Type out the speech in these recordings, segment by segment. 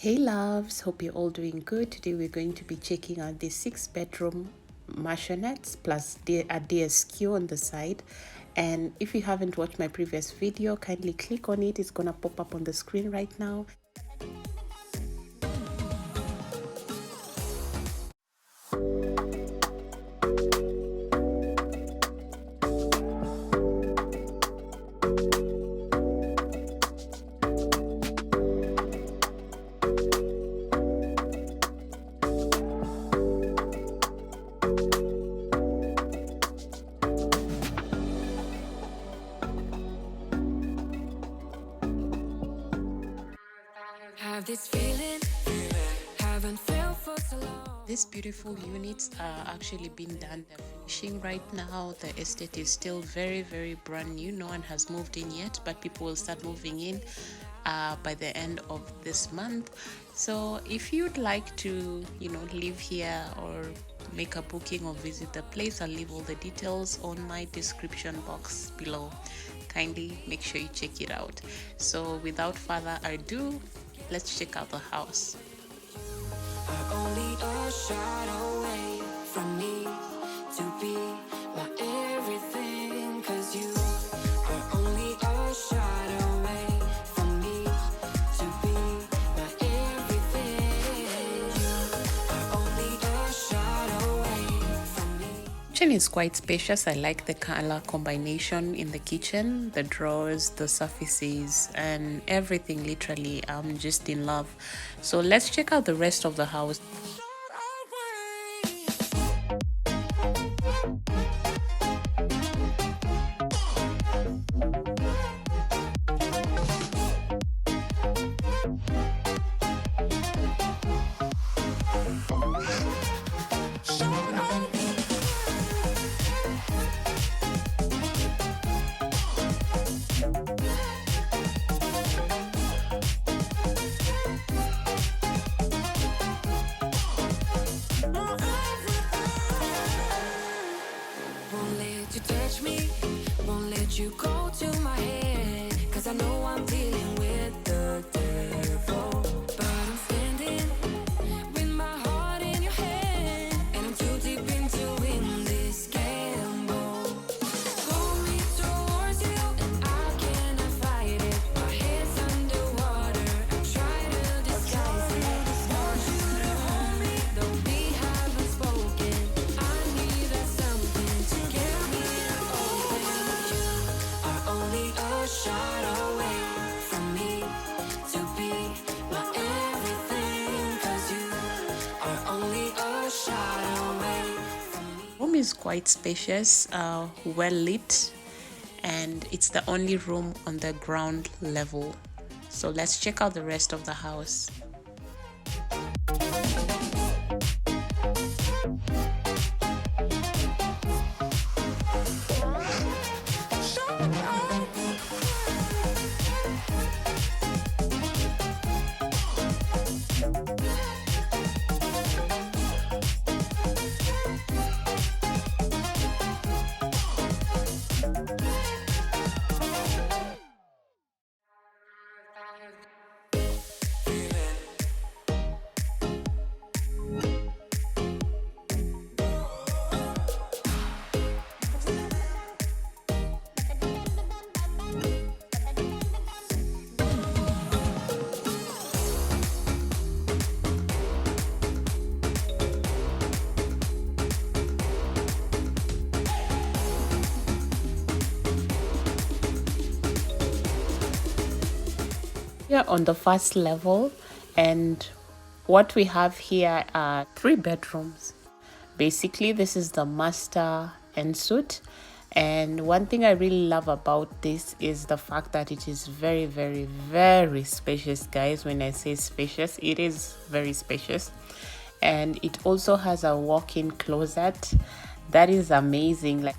Hey loves, hope you're all doing good. Today we're going to be checking out the 6-bedroom maisonette plus a DSQ on the side. And if you haven't watched my previous video, kindly click on it. It's gonna pop up on the screen right now. Have this feeling, haven't felt for so long. These beautiful units are actually being done. They're finishing right now. The estate is still very brand new. No one has moved in yet, but people will start moving in by the end of this month. So if you'd like to live here or make a booking or visit the place, I'll leave all the details on my description box below. Kindly make sure you check it out. So without further ado, let's check out the house. I'm only a shot away from me to be my everything, 'cause you are only a shot away from me to be my everything. You are only a shot away from me. Kitchen is quite spacious. I like the color combination in the kitchen, the drawers, the surfaces, and everything. Literally, I'm just in love. So let's check out the rest of the house. You go to my head, 'cause I know I'm dealing with the devil, but I'm standing with my heart in your hand, and I'm too deep into in this gamble. Pull me towards you, and I cannot fight it. My head's underwater, I try to disguise it. Want you to hold me, though we haven't spoken. I need that something to get me open. Only a shot away from me to be my everything, 'cause you are only a shot away from me. Room is quite spacious, well lit, and it's the only room on the ground level. So let's check out the rest of the house. Here on the first level, and what we have here are 3 bedrooms. Basically, this is the master ensuite, and one thing I really love about this is the fact that it is very spacious, guys. When I say spacious, it is very spacious, and it also has a walk-in closet. That is amazing. Like,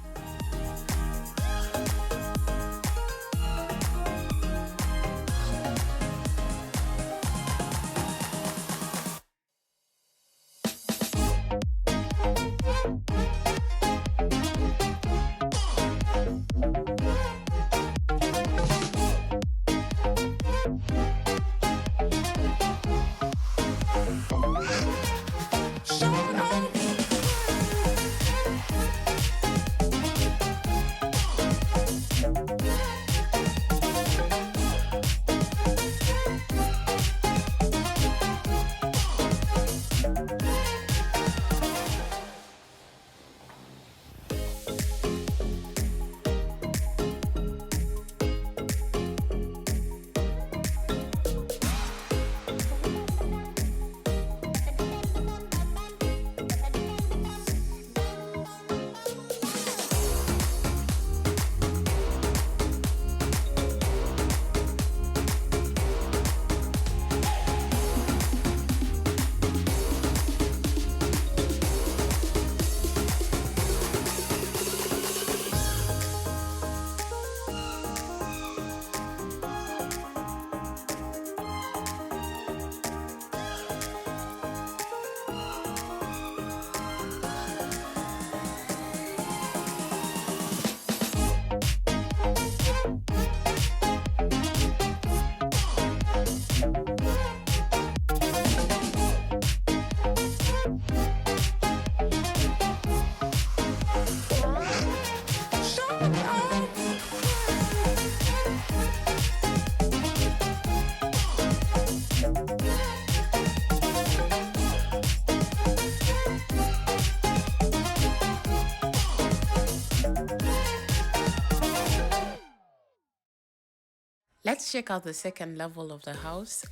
Let's check out the second level of the house,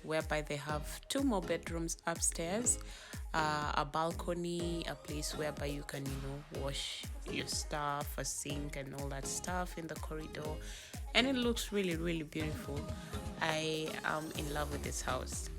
whereby they have 2 more bedrooms upstairs, a balcony, a place whereby you can, wash your stuff, a sink, and all that stuff in the corridor. And it looks really, really beautiful. I am in love with this house.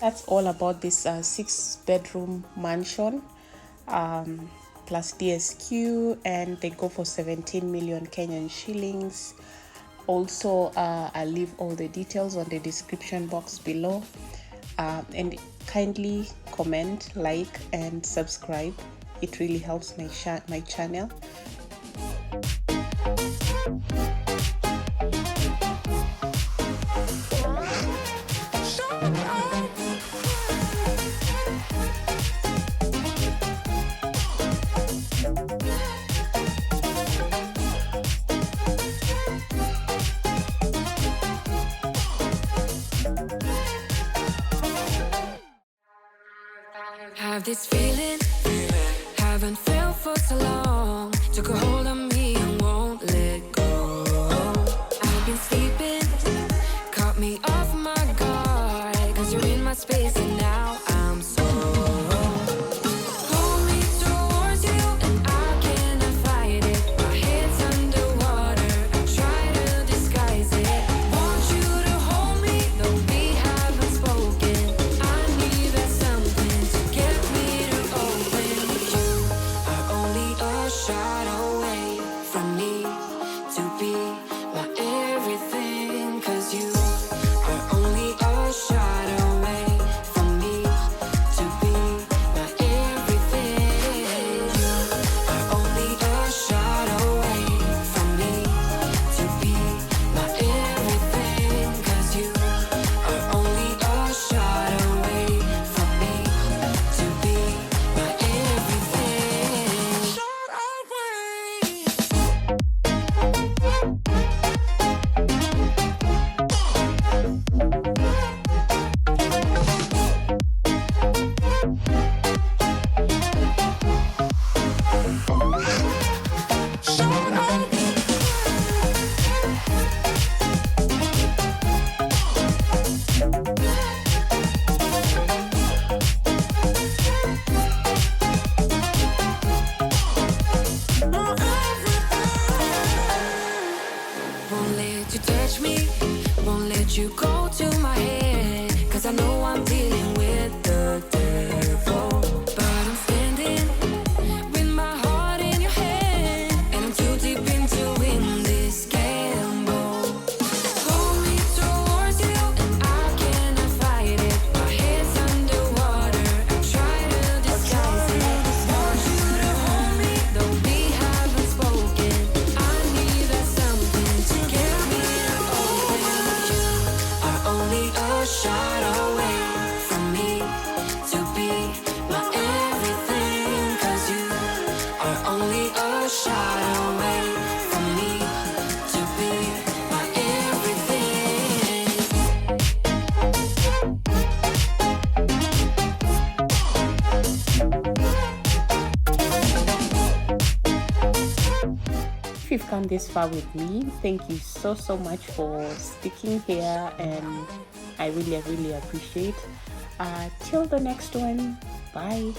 That's all about this 6-bedroom mansion, plus DSQ, and they go for 17 million Kenyan shillings. Also, I'll leave all the details on the description box below, and kindly comment, like, and subscribe. It really helps my channel. Have this feeling, haven't felt for so long. Took a hold of me and won't let go. I've been sleeping, caught me off my guard. Cause you're in my space and now I'm so. Hold me towards you and I cannot fight it. My head's underwater, I try to disguise it. Want you to hold me, though we haven't spoken. I need that something to get me to open. You are only a shot away. you've come this far with me, thank you so much for sticking here, and I really appreciate. Till the next one, bye.